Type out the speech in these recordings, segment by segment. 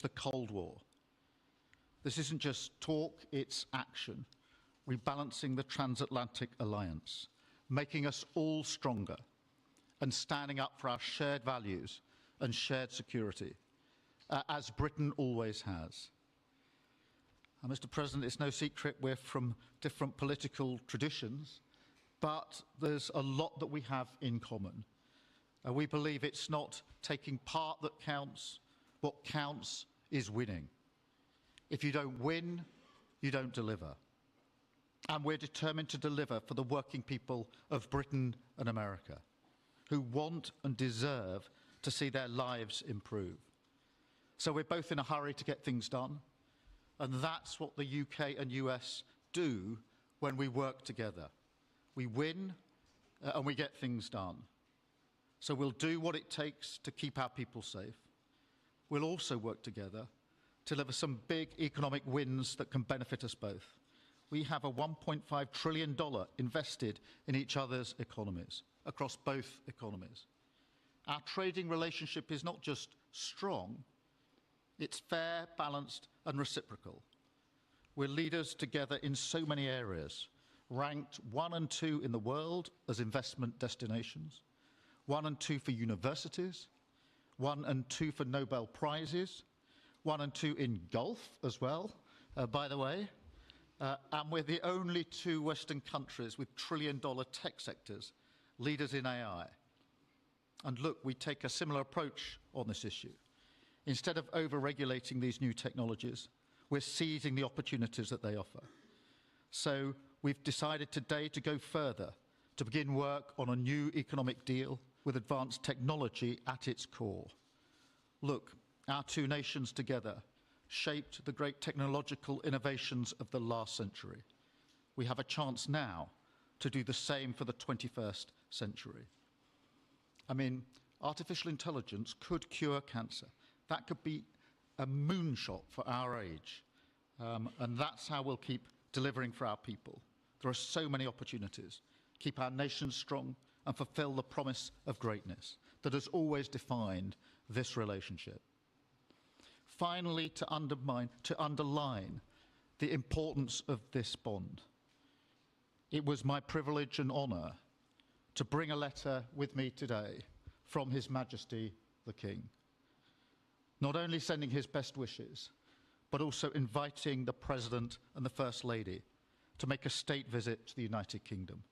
the Cold War. This isn't just talk, it's action, rebalancing the transatlantic alliance, making us all stronger, and standing up for our shared values and shared security, as Britain always has. Mr. President, it's no secret we're from different political traditions, but there's a lot that we have in common. We believe it's not taking part that counts. What counts is winning. If you don't win, you don't deliver. And we're determined to deliver for the working people of Britain and America, who want and deserve to see their lives improve. So we're both in a hurry to get things done, and that's what the UK and US do when we work together. We win and we get things done. So we'll do what it takes to keep our people safe. We'll also work together to deliver some big economic wins that can benefit us both. We have a $1.5 trillion invested in each other's economies, across both economies. Our trading relationship is not just strong, it's fair, balanced and reciprocal. We're leaders together in so many areas, ranked 1 and 2 in the world as investment destinations, 1 and 2 for universities, 1 and 2 for Nobel Prizes, 1 and 2 in golf as well, by the way. And we're the only 2 Western countries with trillion-dollar tech sectors, leaders in AI. And look, we take a similar approach on this issue. Instead of over-regulating these new technologies, we're seizing the opportunities that they offer. So we've decided today to go further, to begin work on a new economic deal with advanced technology at its core. Look, our 2 nations together shaped the great technological innovations of the last century. We have a chance now to do the same for the 21st century. I mean, artificial intelligence could cure cancer. That could be a moonshot for our age. And that's how we'll keep delivering for our people. There are so many opportunities. Keep our nation strong and fulfill the promise of greatness that has always defined this relationship. Finally, to underline the importance of this bond. It was my privilege and honour to bring a letter with me today from His Majesty the King, not only sending his best wishes, but also inviting the President and the First Lady to make a state visit to the United Kingdom,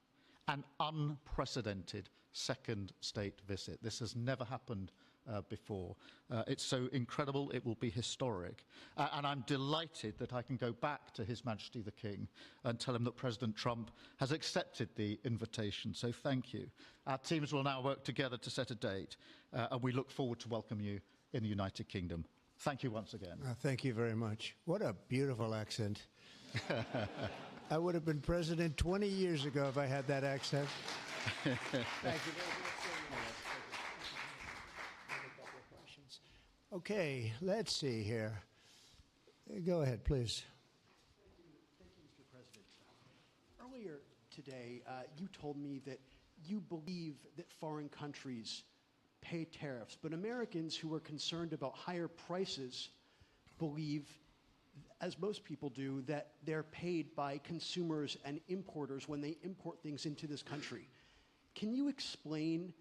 an unprecedented second state visit. This has never happened before. It's so incredible, it will be historic. And I'm delighted that I can go back to His Majesty the King and tell him that President Trump has accepted the invitation. So thank you. Our teams will now work together to set a date, and we look forward to welcome you in the United Kingdom. Thank you once again. Thank you very much. What a beautiful accent. I would have been president 20 years ago if I had that accent. Thank you very much. Okay, let's see here. Go ahead, please. Thank you, Mr. President. Earlier today, you told me that you believe that foreign countries pay tariffs, but Americans who are concerned about higher prices believe, as most people do, that they're paid by consumers and importers when they import things into this country. Can you explain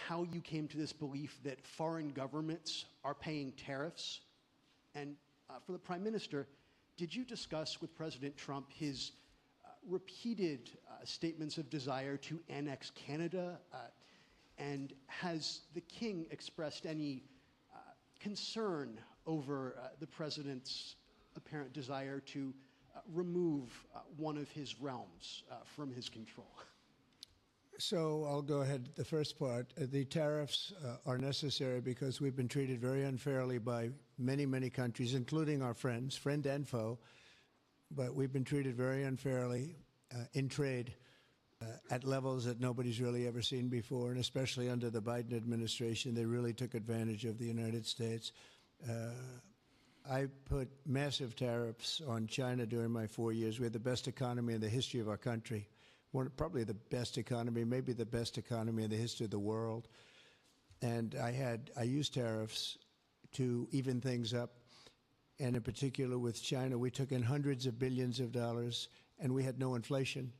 how you came to this belief that foreign governments are paying tariffs? And for the Prime Minister, did you discuss with President Trump his repeated statements of desire to annex Canada? And has the King expressed any concern over the President's apparent desire to remove one of his realms from his control? So I'll go ahead. The first part, the tariffs are necessary because we've been treated very unfairly by many, many countries, including our friends, friend and foe. But we've been treated very unfairly in trade at levels that nobody's really ever seen before, and especially under the Biden administration, they really took advantage of the United States. I put massive tariffs on China during my 4 years. We had the best economy in the history of our country. Probably the best economy, maybe the best economy in the history of the world. And I used tariffs to even things up. and in particular with China, we took in hundreds of billions of dollars, and we had no inflation.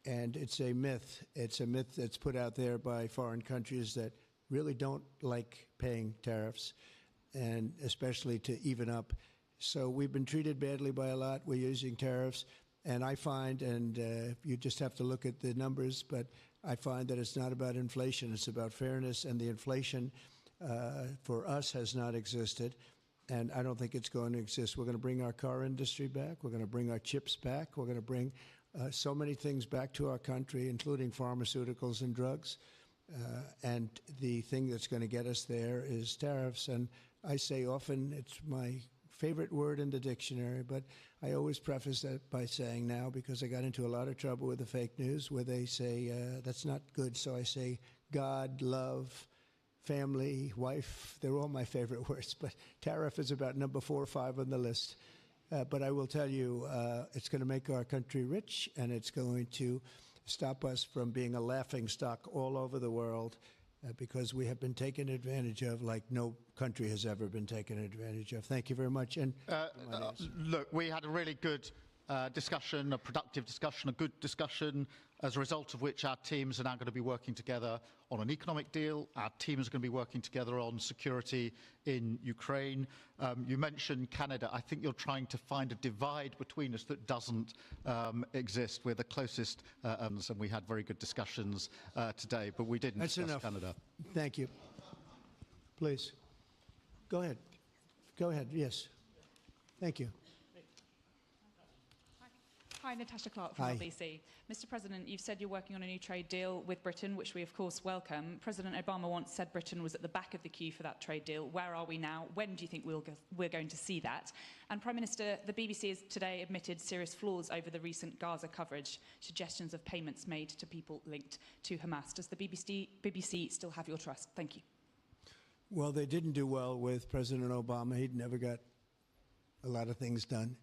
And it's a myth. It's a myth that's put out there by foreign countries that really don't like paying tariffs, and especially to even up. So we've been treated badly by a lot. We're using tariffs. And I find, and you just have to look at the numbers, but I find that it's not about inflation. It's about fairness, and the inflation for us has not existed, and I don't think it's going to exist. We're going to bring our car industry back. We're going to bring our chips back. We're going to bring so many things back to our country, including pharmaceuticals and drugs. And the thing that's going to get us there is tariffs. And I say often, it's my favorite word in the dictionary, but I always preface that by saying now, because I got into a lot of trouble with the fake news where they say that's not good. So I say God, love, family, wife, they're all my favorite words, but tariff is about number 4 or 5 on the list. But I will tell you, it's going to make our country rich, and it's going to stop us from being a laughing stock all over the world, because we have been taken advantage of like no country has ever been taken advantage of. Thank you very much. And look, we had a really good discussion, a productive discussion, a good discussion, as a result of which our teams are now going to be working together on an economic deal. Our teams are going to be working together on security in Ukraine. You mentioned Canada. I think you're trying to find a divide between us that doesn't exist. We're the closest, and we had very good discussions today, but we didn't That's discuss enough. Canada. Thank you. Please. Go ahead. Go ahead. Yes. Thank you. Hi, Natasha Clark from Hi. LBC. Mr. President, you've said you're working on a new trade deal with Britain, which we of course welcome. President Obama once said Britain was at the back of the queue for that trade deal. Where are we now? When do you think we're going to see that? And Prime Minister, the BBC has today admitted serious flaws over the recent Gaza coverage, suggestions of payments made to people linked to Hamas. Does the BBC still have your trust? Thank you. Well, they didn't do well with President Obama. He'd never got a lot of things done,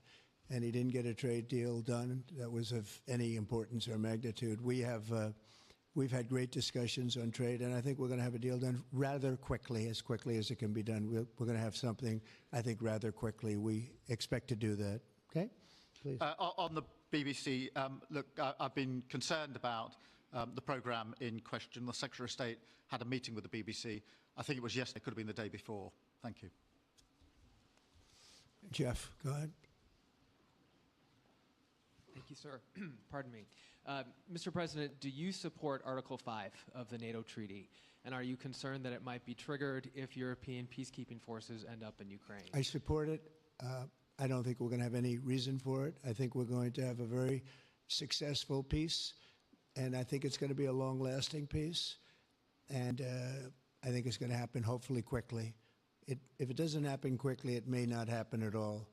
and he didn't get a trade deal done that was of any importance or magnitude. We've had great discussions on trade, and I think we're going to have a deal done rather quickly as it can be done. We're going to have something, I think, rather quickly. We expect to do that. Okay? Please. On the BBC, look, I've been concerned about the programme in question. The Secretary of State had a meeting with the BBC. I think it was yesterday, it could have been the day before. Thank you. Jeff, go ahead. Thank you, sir. Pardon me. Mr. President, do you support Article 5 of the NATO treaty? And are you concerned that it might be triggered if European peacekeeping forces end up in Ukraine? I support it. I don't think we're going to have any reason for it. I think we're going to have a very successful peace, and I think it's going to be a long-lasting peace. And I think it's going to happen hopefully quickly. If it doesn't happen quickly, it may not happen at all.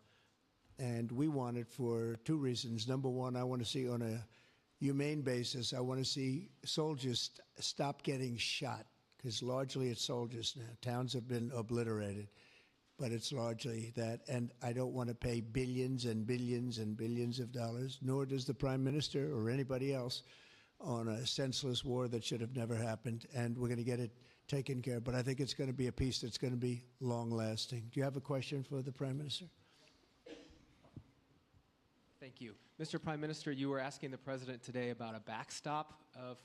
And we want it for 2 reasons. Number one, I want to see on a humane basis, I want to see soldiers stop getting shot, because largely it's soldiers now. Towns have been obliterated, but it's largely that. And I don't want to pay billions and billions and billions of dollars, nor does the Prime Minister or anybody else, on a senseless war that should have never happened. And we're going to get it taken care of. But I think it's going to be a peace that's going to be long-lasting. Do you have a question for the Prime Minister? Thank you. Mr. Prime Minister, you were asking the President today about a backstop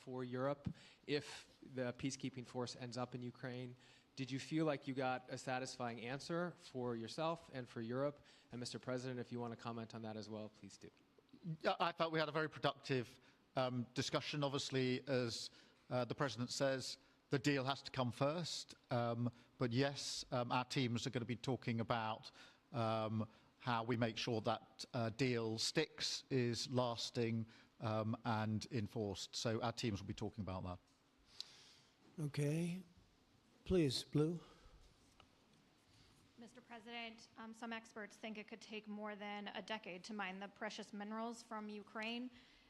for Europe if the peacekeeping force ends up in Ukraine. Did you feel like you got a satisfying answer for yourself and for Europe? And Mr. President, if you want to comment on that as well, please do. I thought we had a very productive discussion. Obviously, as the President says, the deal has to come first. But yes, our teams are going to be talking about how we make sure that deal sticks, is lasting and enforced. So our teams will be talking about that. Okay. Please, Blue. Mr. President, some experts think it could take more than a decade to mine the precious minerals from Ukraine.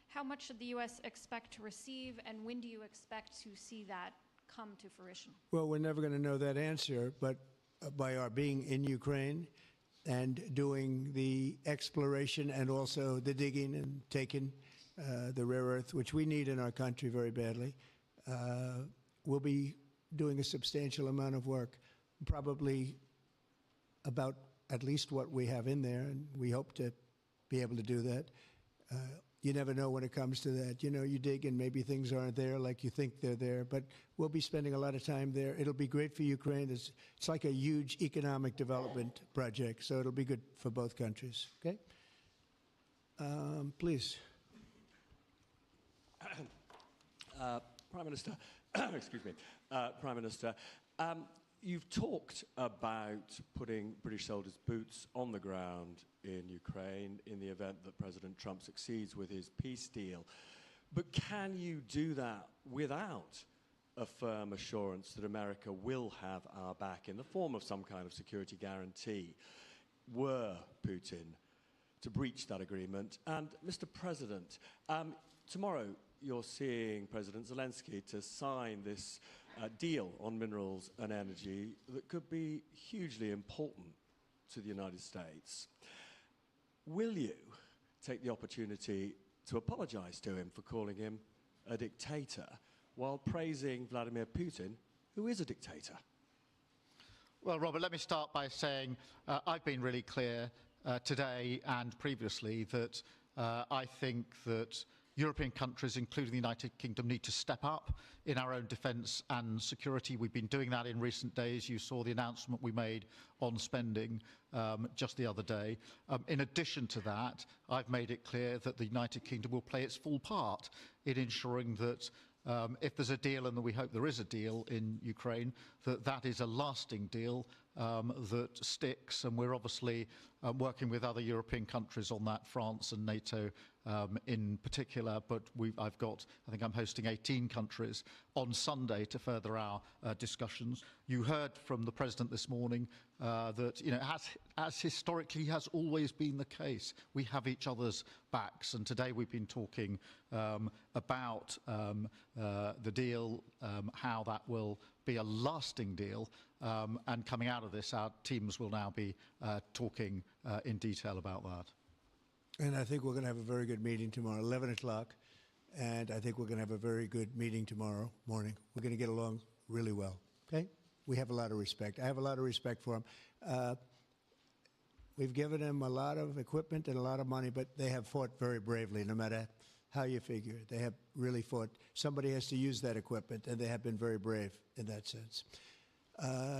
How much should the U.S. expect to receive, and when do you expect to see that come to fruition? Well, we're never going to know that answer, but by our being in Ukraine and doing the exploration and also the digging and taking the rare earth, which we need in our country very badly, we'll be doing a substantial amount of work, probably about at least what we have in there, and we hope to be able to do that. You never know when it comes to that. You know, you dig and maybe things aren't there like you think they're there, but we'll be spending a lot of time there. It'll be great for Ukraine. It's like a huge economic development project, so it'll be good for both countries. Okay? Please. Prime Minister, excuse me, Prime Minister, you've talked about putting British soldiers' boots on the ground in Ukraine in the event that President Trump succeeds with his peace deal. But can you do that without a firm assurance that America will have our back in the form of some kind of security guarantee were Putin to breach that agreement? And Mr. President, tomorrow you're seeing President Zelensky to sign this deal on minerals and energy that could be hugely important to the United States. Will you take the opportunity to apologize to him for calling him a dictator while praising Vladimir Putin, who is a dictator? Well, Robert, let me start by saying I've been really clear today and previously that I think that European countries, including the United Kingdom, need to step up in our own defence and security. We've been doing that in recent days. You saw the announcement we made on spending just the other day. In addition to that, I've made it clear that the United Kingdom will play its full part in ensuring that if there's a deal, and we hope there is a deal in Ukraine, that is a lasting deal that sticks. And we're obviously working with other European countries on that, France and NATO in particular, but I think I'm hosting 18 countries on Sunday to further our discussions. You heard from the President this morning that, you know, as historically has always been the case, we have each other's backs, and today we've been talking about the deal, how that will be a lasting deal, and coming out of this, our teams will now be talking in detail about that. And I think we're going to have a very good meeting tomorrow, 11 o'clock. And I think we're going to have a very good meeting tomorrow morning. We're going to get along really well. Okay? We have a lot of respect. I have a lot of respect for them. We've given them a lot of equipment and a lot of money, but they have fought very bravely, no matter how you figure it. They have really fought. Somebody has to use that equipment, and they have been very brave in that sense.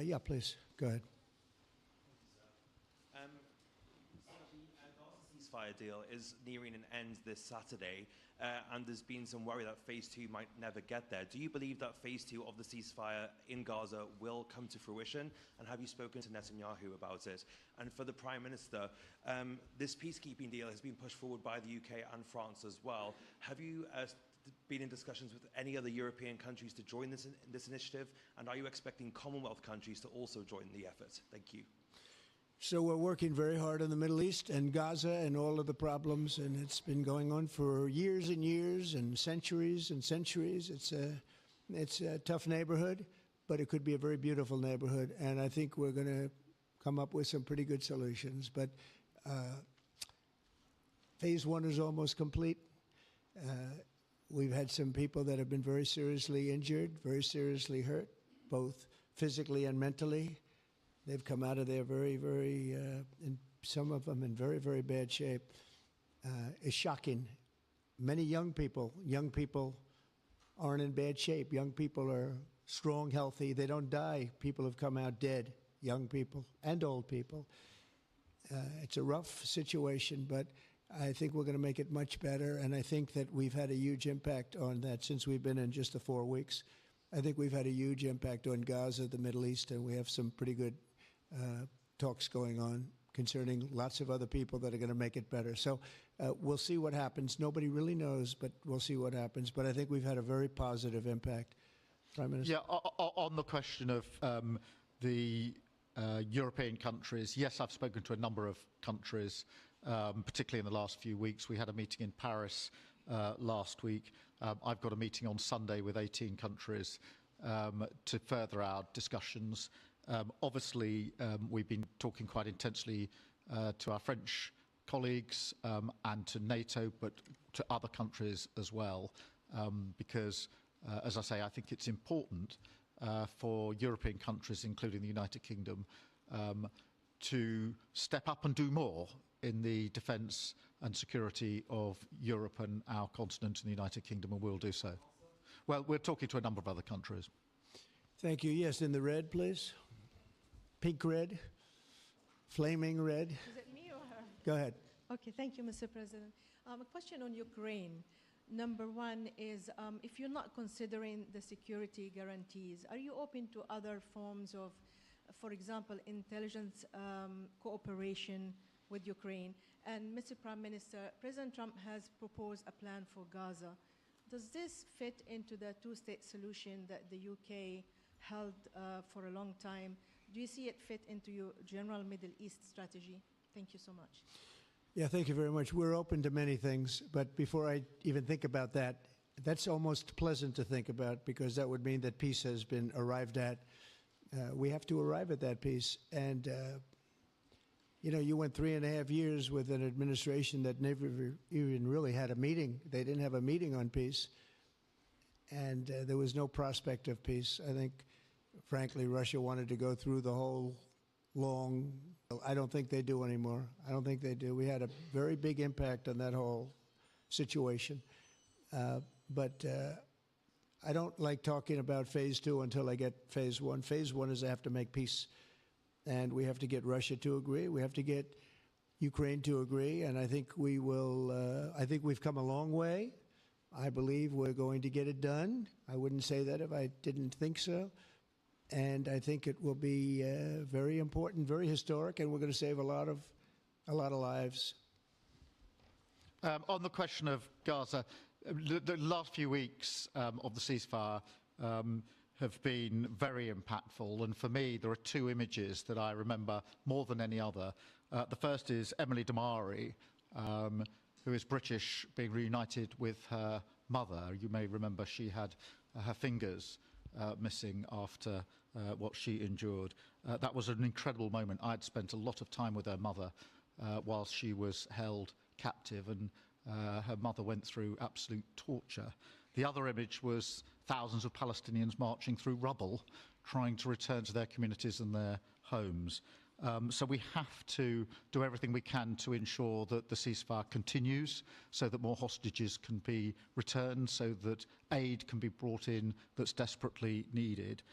Yeah, please, go ahead. Ceasefire deal is nearing an end this Saturday, and there's been some worry that phase 2 might never get there. Do you believe that phase 2 of the ceasefire in Gaza will come to fruition, and have you spoken to Netanyahu about it? And for the Prime Minister, this peacekeeping deal has been pushed forward by the UK and France as well. Have you been in discussions with any other European countries to join this initiative, and are you expecting Commonwealth countries to also join the effort? Thank you. So we're working very hard in the Middle East and Gaza and all of the problems, and it's been going on for years and years and centuries and centuries. It's a tough neighborhood, but it could be a very beautiful neighborhood, and I think we're going to come up with some pretty good solutions. But phase 1 is almost complete. We've had some people that have been very seriously injured, very seriously hurt, both physically and mentally. They've come out of there very, very, some of them in very, very bad shape. It's shocking. Many young people aren't in bad shape. Young people are strong, healthy. They don't die. People have come out dead, young people and old people. It's a rough situation, but I think we're going to make it much better, and I think that we've had a huge impact on that since we've been in just the 4 weeks. I think we've had a huge impact on Gaza, the Middle East, and we have some pretty good talks going on concerning lots of other people that are going to make it better. So we'll see what happens. Nobody really knows, but we'll see what happens. But I think we've had a very positive impact. Prime Minister? Yeah, on the question of the European countries, yes, I've spoken to a number of countries, particularly in the last few weeks. We had a meeting in Paris last week. I've got a meeting on Sunday with 18 countries to further our discussions. Obviously, we've been talking quite intensely to our French colleagues and to NATO, but to other countries as well, because, as I say, I think it's important for European countries, including the United Kingdom, to step up and do more in the defence and security of Europe and our continent and the United Kingdom, and we'll do so. Well, we're talking to a number of other countries. Thank you. Yes, in the red, please. Pink red, flaming red. Is it me or her? Go ahead. Okay, thank you, Mr. President. A question on Ukraine. Number one is, if you're not considering the security guarantees, are you open to other forms of, for example, intelligence cooperation with Ukraine? And Mr. Prime Minister, President Trump has proposed a plan for Gaza. Does this fit into the two-state solution that the UK held for a long time? Do you see it fit into your general Middle East strategy? Thank you so much. Yeah, thank you very much. We're open to many things, but before I even think about that, that's almost pleasant to think about because that would mean that peace has been arrived at. We have to arrive at that peace. And, you know, you went 3.5 years with an administration that never even really had a meeting. They didn't have a meeting on peace. And there was no prospect of peace. I think, frankly, Russia wanted to go through the whole long. I don't think they do anymore. I don't think they do. We had a very big impact on that whole situation. But I don't like talking about phase 2 until I get phase 1. Phase 1 is I have to make peace. And we have to get Russia to agree. We have to get Ukraine to agree. And I think we will, I think we've come a long way. I believe we're going to get it done. I wouldn't say that if I didn't think so. And I think it will be very important, very historic, and we're going to save a lot of lives. On the question of Gaza, the last few weeks of the ceasefire have been very impactful, and for me, there are two images that I remember more than any other. The first is Emily Damari, who is British, being reunited with her mother. You may remember she had her fingers missing after what she endured. That was an incredible moment. I'd spent a lot of time with her mother while she was held captive, and her mother went through absolute torture. The other image was thousands of Palestinians marching through rubble, trying to return to their communities and their homes. So we have to do everything we can to ensure that the ceasefire continues, so that more hostages can be returned, so that aid can be brought in that's desperately needed.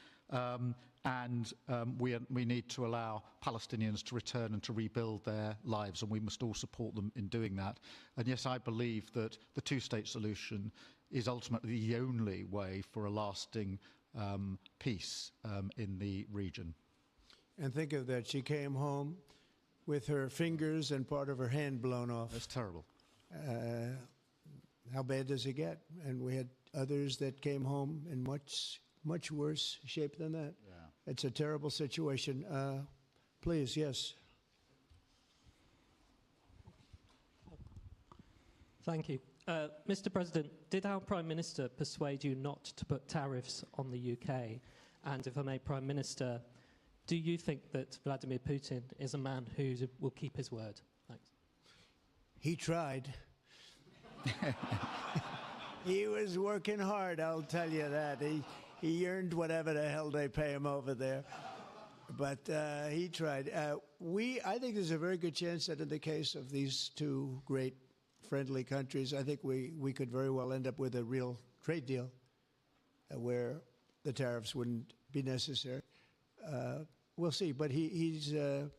We need to allow Palestinians to return and to rebuild their lives, and we must all support them in doing that. And yes, I believe that the two-state solution is ultimately the only way for a lasting peace in the region. And think of that. She came home with her fingers and part of her hand blown off. That's terrible. How bad does it get? And we had others that came home in much worse shape than that. Yeah. It's a terrible situation. Please, yes. Thank you. Mr. President, did our Prime Minister persuade you not to put tariffs on the UK? And if I may, Prime Minister, do you think that Vladimir Putin is a man who will keep his word? Thanks. He tried. He was working hard, I'll tell you that. He earned whatever the hell they pay him over there. But he tried. I think there's a very good chance that in the case of these two great friendly countries, I think we could very well end up with a real trade deal where the tariffs wouldn't be necessary. We'll see, but he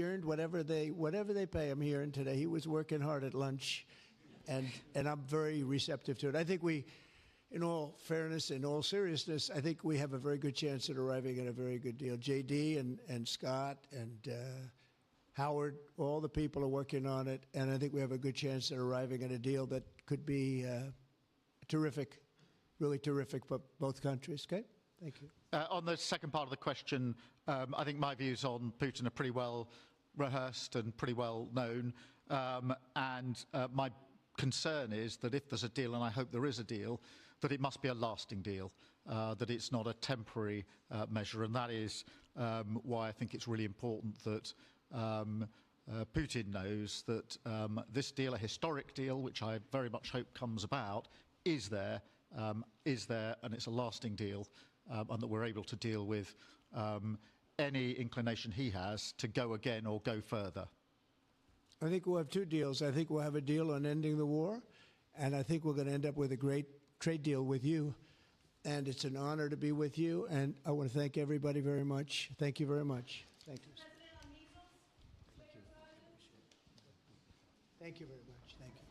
earned whatever they pay him. He earned today. He was working hard at lunch, and I'm very receptive to it. I think we, in all fairness, in all seriousness, I think we have a very good chance at arriving at a very good deal. JD and Scott and Howard, all the people are working on it, and I think we have a good chance at arriving at a deal that could be terrific, really terrific for both countries. Okay, thank you. On the second part of the question, I think my views on Putin are pretty well rehearsed and pretty well known. My concern is that if there's a deal, and I hope there is a deal, that it must be a lasting deal, that it's not a temporary measure. And that is why I think it's really important that Putin knows that this deal, a historic deal, which I very much hope comes about, is there, and it's a lasting deal. And that we're able to deal with any inclination he has to go again or go further? I think we'll have two deals. I think we'll have a deal on ending the war, and I think we're going to end up with a great trade deal with you. And it's an honor to be with you, and I want to thank everybody very much. Thank you very much. Thank you. Thank you very much. Thank you.